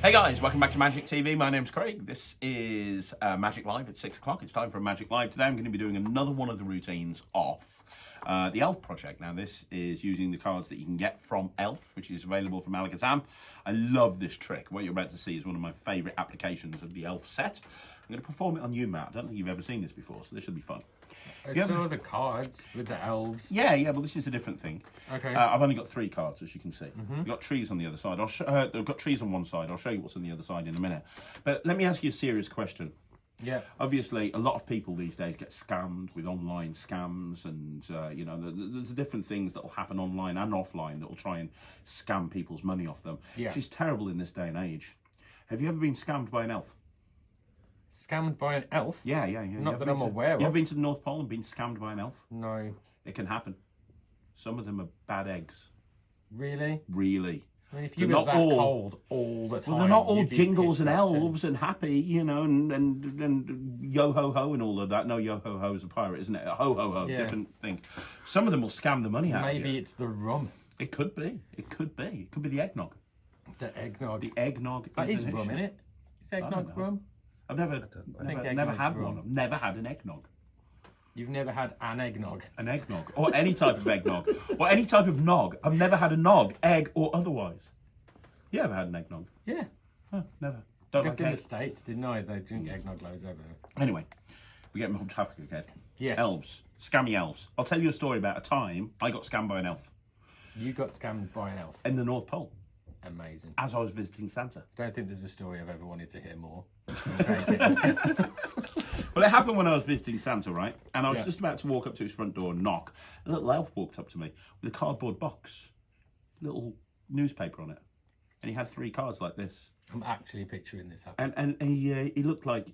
Hey guys, welcome back to Magic TV. My name's Craig. This is Magic Live at 6 o'clock. It's time for a Magic Live. Today I'm going to be doing another one of the routines off the Elf project. Now this is using the cards that you can get from Elf, which is available from Alakazam. I love this trick. What you're about to see is one of my favourite applications of the Elf set. I'm going to perform it on you, Matt. I don't think you've ever seen this before, so this should be fun. I saw the cards with the elves. Yeah, but this is a different thing. Okay. I've only got 3 cards, as you can see. We've got trees on the other side. I've got trees on one side. I'll show you what's on the other side in a minute. But let me ask you a serious question. Yeah. Obviously, a lot of people these days get scammed with online scams, and you know, there's different things that will happen online and offline that will try and scam people's money off them. Yeah. Which is terrible in this day and age. Have you ever been scammed by an elf? Scammed by an elf? Yeah. Not that I'm aware of. You ever been to the North Pole and been scammed by an elf? No. It can happen. Some of them are bad eggs. Really? Really. I mean, if you were that cold all the time, well, they're not all jingles and elves and happy, you know, and yo ho ho and all of that. No, yo ho ho is a pirate, isn't it? A ho ho ho, different thing. Some of them will scam the money out of you. Maybe it's the rum. It could be. It could be. It could be the eggnog. The eggnog. The eggnog. That is rum, isn't it? Is eggnog rum? I've never had rum. one. I've never had an eggnog. You've never had an eggnog? An eggnog. Or any type of eggnog. Or any type of nog. I've never had a nog, egg or otherwise. You ever had an eggnog? Yeah. Oh, never. Don't Lived like in egg. the States, didn't I? They drink eggnog loads over there. Anyway, we get off topic again. Yes. Elves. Scammy elves. I'll tell you a story about a time I got scammed by an elf. You got scammed by an elf? In the North Pole. Amazing. As I was visiting Santa. Don't think there's a story I've ever wanted to hear more. Well, it happened when I was visiting Santa, right? And I was just about to walk up to his front door and knock. A little elf walked up to me with a cardboard box, little newspaper on it. And he had 3 cards like this. I'm actually picturing this happening. And he looked like,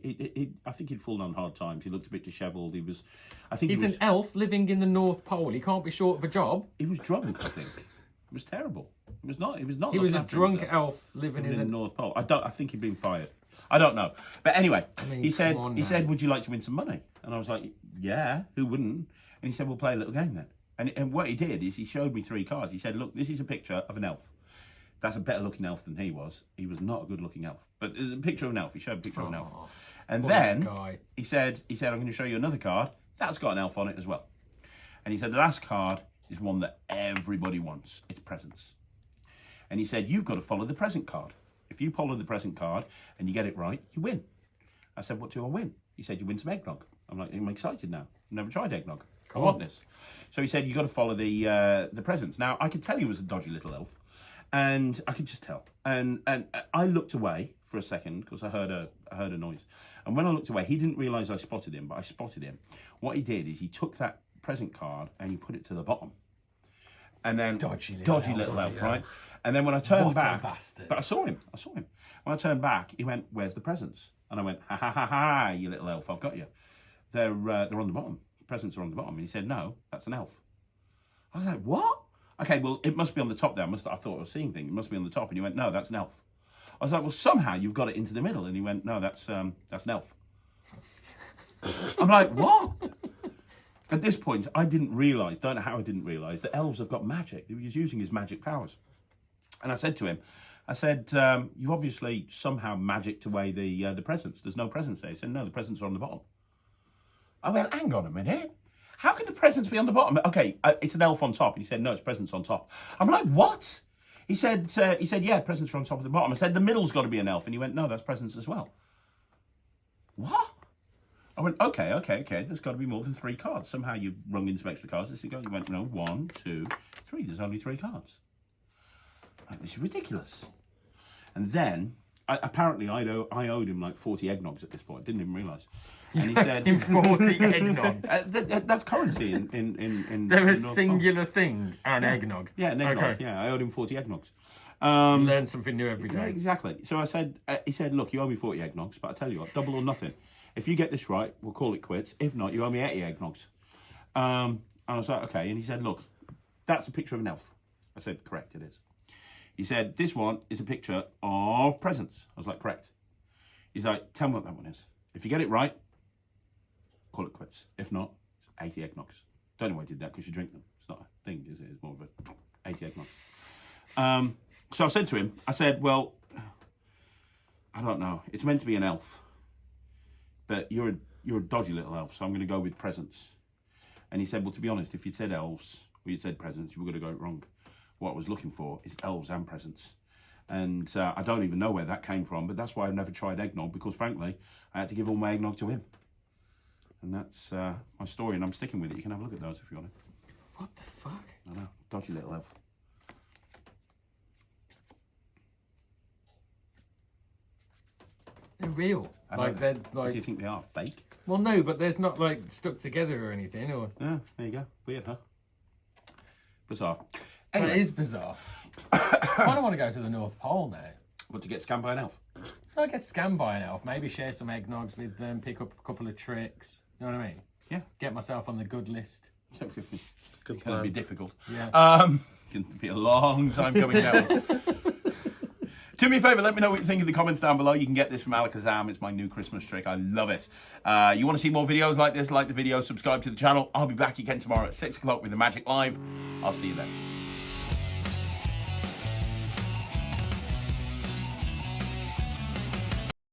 I think he'd fallen on hard times. He looked a bit dishevelled. He's an elf living in the North Pole. He can't be short of a job. He was drunk, I think. It was terrible. He was not. He was a drunk elf living in the North Pole. I think he'd been fired. I don't know. But anyway, he said, would you like to win some money? And I was like, yeah, who wouldn't? And he said, we'll play a little game then. And what he did is he showed me 3 cards. He said, look, this is a picture of an elf. That's a better looking elf than he was. He was not a good looking elf. But there's a picture of an elf. He showed a picture of an elf. And then he said, I'm going to show you another card. That's got an elf on it as well. And he said, the last card is one that everybody wants. It's presents. And he said, you've got to follow the present card. If you follow the present card and you get it right, you win. I said, what do I win? He said, you win some eggnog. I'm like, I'm excited now. I've never tried eggnog. Cool. I want this. So he said, you've got to follow the presents. Now, I could tell he was a dodgy little elf. And I could just tell. And I looked away for a second because I heard a noise. And when I looked away, he didn't realise I spotted him, but I spotted him. What he did is he took that present card and he put it to the bottom. And then dodgy little elf, right? And then when I turned back, but I saw him. When I turned back, he went, "Where's the presents?" And I went, "Ha ha ha ha! You little elf, I've got you. They're on the bottom. The presents are on the bottom." And he said, "No, that's an elf." I was like, "What?" Okay, well, it must be on the top there. I thought I was seeing things. It must be on the top. And he went, "No, that's an elf." I was like, "Well, somehow you've got it into the middle." And he went, "No, that's an elf." I'm like, "What?" At this point, I didn't realise, don't know how I didn't realise, that elves have got magic. He was using his magic powers. And I said to him, you obviously somehow magicked away the presents. There's no presents there. He said, no, the presents are on the bottom. I went, hang on a minute. How can the presents be on the bottom? Okay, it's an elf on top. And he said, no, it's presents on top. I'm like, what? He said, yeah, presents are on top of the bottom. I said, the middle's got to be an elf. And he went, no, that's presents as well. What? I went, okay. There's got to be more than 3 cards. Somehow you've rung in some extra cards. He went, no, 1, 2, 3. There's only 3 cards. Like, this is ridiculous. And then, apparently, I owed him like 40 eggnogs at this point. Didn't even realise. And he said, 40 eggnogs. That's currency in They're a singular thing, an eggnog. Yeah, an eggnog. Okay. Yeah, I owed him 40 eggnogs. Learn something new every day. Yeah, exactly. So I said, he said, look, you owe me 40 eggnogs, but I tell you what, double or nothing. If you get this right, we'll call it quits. If not, you owe me 80 eggnogs. And I was like, okay. And he said, look, that's a picture of an elf. I said, correct, it is. He said, this one is a picture of presents. I was like, correct. He's like, tell me what that one is. If you get it right, call it quits. If not, it's 80 eggnogs. Don't know why I did that, because you drink them. It's not a thing, is it? It's more of a 80 eggnogs. So I said to him, I said, well, I don't know. It's meant to be an elf, but you're a dodgy little elf, so I'm going to go with presents. And he said, well, to be honest, if you'd said elves or you'd said presents, you were going to go wrong. What I was looking for is elves and presents. And I don't even know where that came from, but that's why I've never tried eggnog, because frankly, I had to give all my eggnog to him. And that's my story, and I'm sticking with it. You can have a look at those if you want to. What the fuck? I know, dodgy little elf. They're real. Like they're like. What do you think they are? Fake? Well, no, but there's not like stuck together or anything, or. Yeah, there you go. Weird, huh? Bizarre. That Anyway. is bizarre. I don't want to go to the North Pole now. What, to get scammed by an elf? I'll get scammed by an elf. Maybe share some eggnogs with them, pick up a couple of tricks. You know what I mean? Yeah. Get myself on the good list. It's going to be difficult. Yeah. It's going to be a long time coming down. Do me a favour, let me know what you think in the comments down below. You can get this from Alakazam. It's my new Christmas trick. I love it. You want to see more videos like this? Like the video, subscribe to the channel. I'll be back again tomorrow at 6 o'clock with the Magic Live. I'll see you then.